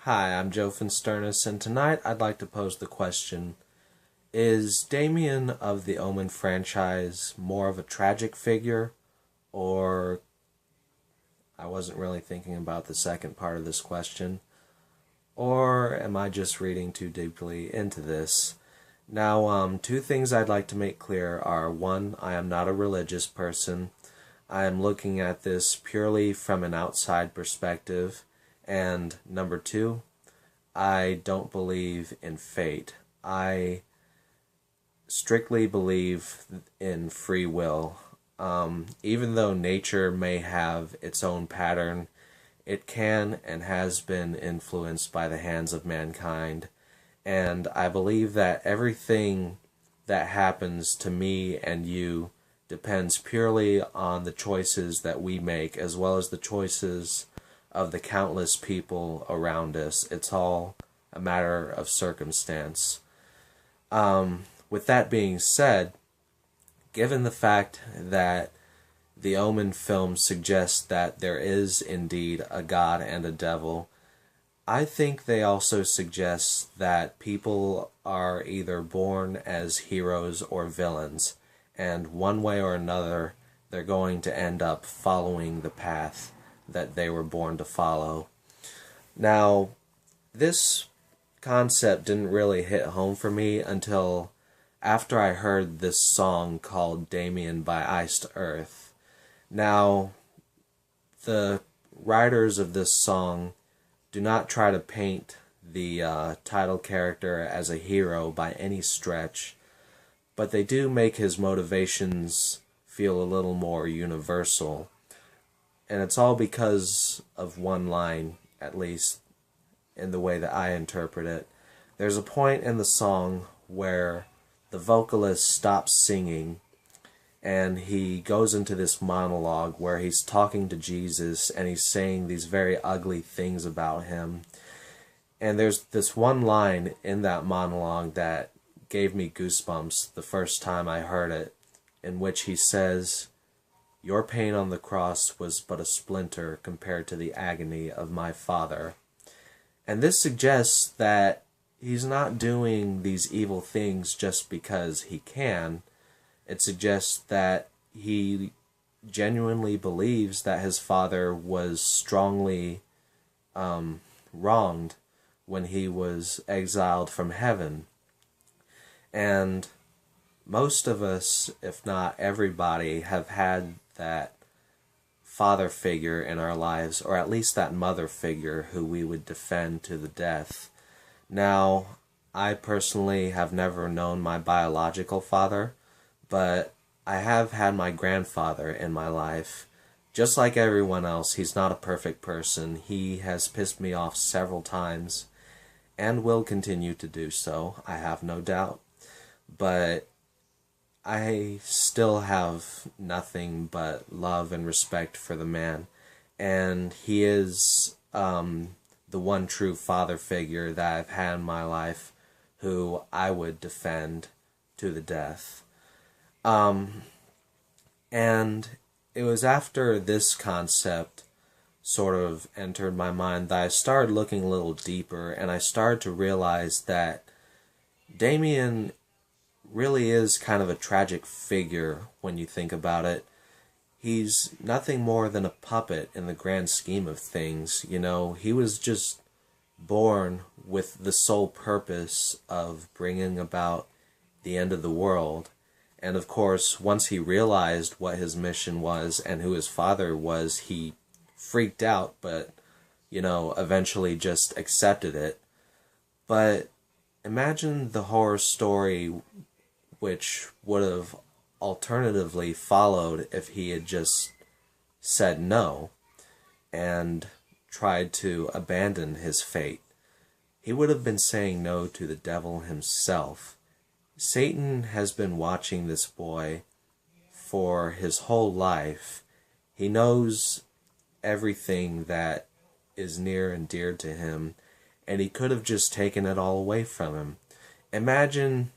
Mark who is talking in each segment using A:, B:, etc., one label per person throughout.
A: Hi, I'm Joe Finsternis, and tonight I'd like to pose the question, is Damien of the Omen franchise more of a tragic figure, or I wasn't really thinking about the second part of this question, or am I just reading too deeply into this? Now, two things I'd like to make clear are, one, I am not a religious person. I am looking at this purely from an outside perspective, and number two, I don't believe in fate. I strictly believe in free will. Even though nature may have its own pattern, it can and has been influenced by the hands of mankind. And I believe that everything that happens to me and you depends purely on the choices that we make, as well as the choices of the countless people around us. It's all a matter of circumstance. With that being said, given the fact that the Omen film suggests that there is indeed a God and a devil, I think they also suggest that people are either born as heroes or villains, and one way or another, they're going to end up following the path that they were born to follow. Now, this concept didn't really hit home for me until after I heard this song called Damien by Iced Earth. Now, the writers of this song do not try to paint the title character as a hero by any stretch, but they do make his motivations feel a little more universal. And it's all because of one line, at least in the way that I interpret it. There's a point in the song where the vocalist stops singing and he goes into this monologue where he's talking to Jesus and he's saying these very ugly things about him. And there's this one line in that monologue that gave me goosebumps the first time I heard it, in which he says, "Your pain on the cross was but a splinter compared to the agony of my Father." And this suggests that he's not doing these evil things just because he can. It suggests that he genuinely believes that his father was strongly wronged when he was exiled from heaven. And most of us, if not everybody, have had that father figure in our lives, or at least that mother figure who we would defend to the death. Now, I personally have never known my biological father, but I have had my grandfather in my life. Just like everyone else, he's not a perfect person. He has pissed me off several times, and will continue to do so, I have no doubt. But I still have nothing but love and respect for the man, and he is the one true father figure that I've had in my life who I would defend to the death. And it was after this concept sort of entered my mind that I started looking a little deeper, and I started to realize that Damien really is kind of a tragic figure when you think about it. He's nothing more than a puppet in the grand scheme of things. You know, he was just born with the sole purpose of bringing about the end of the world. And of course, once he realized what his mission was and who his father was, he freaked out, but, eventually just accepted it. But imagine the horror story which would have alternatively followed if he had just said no and tried to abandon his fate. He would have been saying no to the devil himself. Satan has been watching this boy for his whole life. He knows everything that is near and dear to him, and he could have just taken it all away from him. Imagine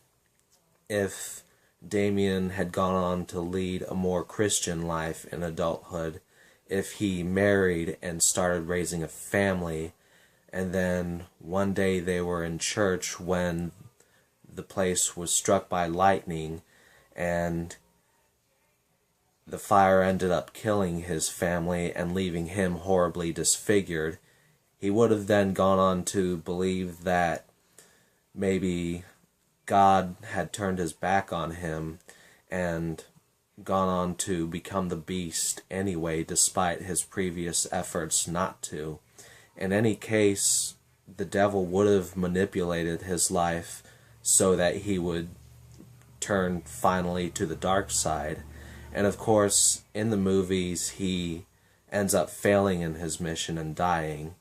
A: if Damien had gone on to lead a more Christian life in adulthood, if he married and started raising a family And then one day they were in church when the place was struck by lightning, and the fire ended up killing his family and leaving him horribly disfigured. He would have then gone on to believe that maybe God had turned his back on him and gone on to become the beast anyway, despite his previous efforts not to. In any case, the devil would have manipulated his life so that he would turn finally to the dark side. And of course, in the movies, he ends up failing in his mission and dying.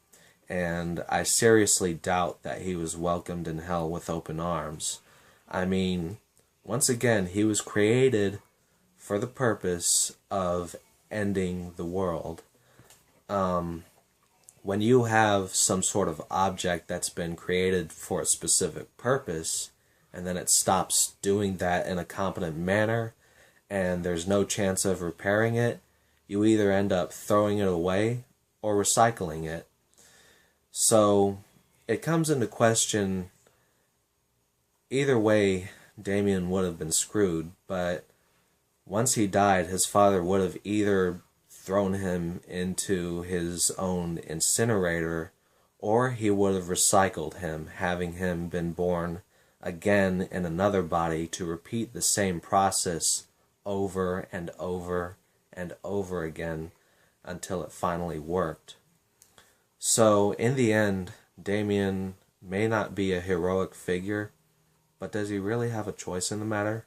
A: And I seriously doubt that he was welcomed in hell with open arms. I mean, once again, he was created for the purpose of ending the world. When you have some sort of object that's been created for a specific purpose, and then it stops doing that in a competent manner, and there's no chance of repairing it, you either end up throwing it away or recycling it. So it comes into question, either way, Damien would have been screwed, but once he died, his father would have either thrown him into his own incinerator, or he would have recycled him, having him been born again in another body to repeat the same process over and over and over again until it finally worked. So, in the end, Damien may not be a heroic figure, but does he really have a choice in the matter?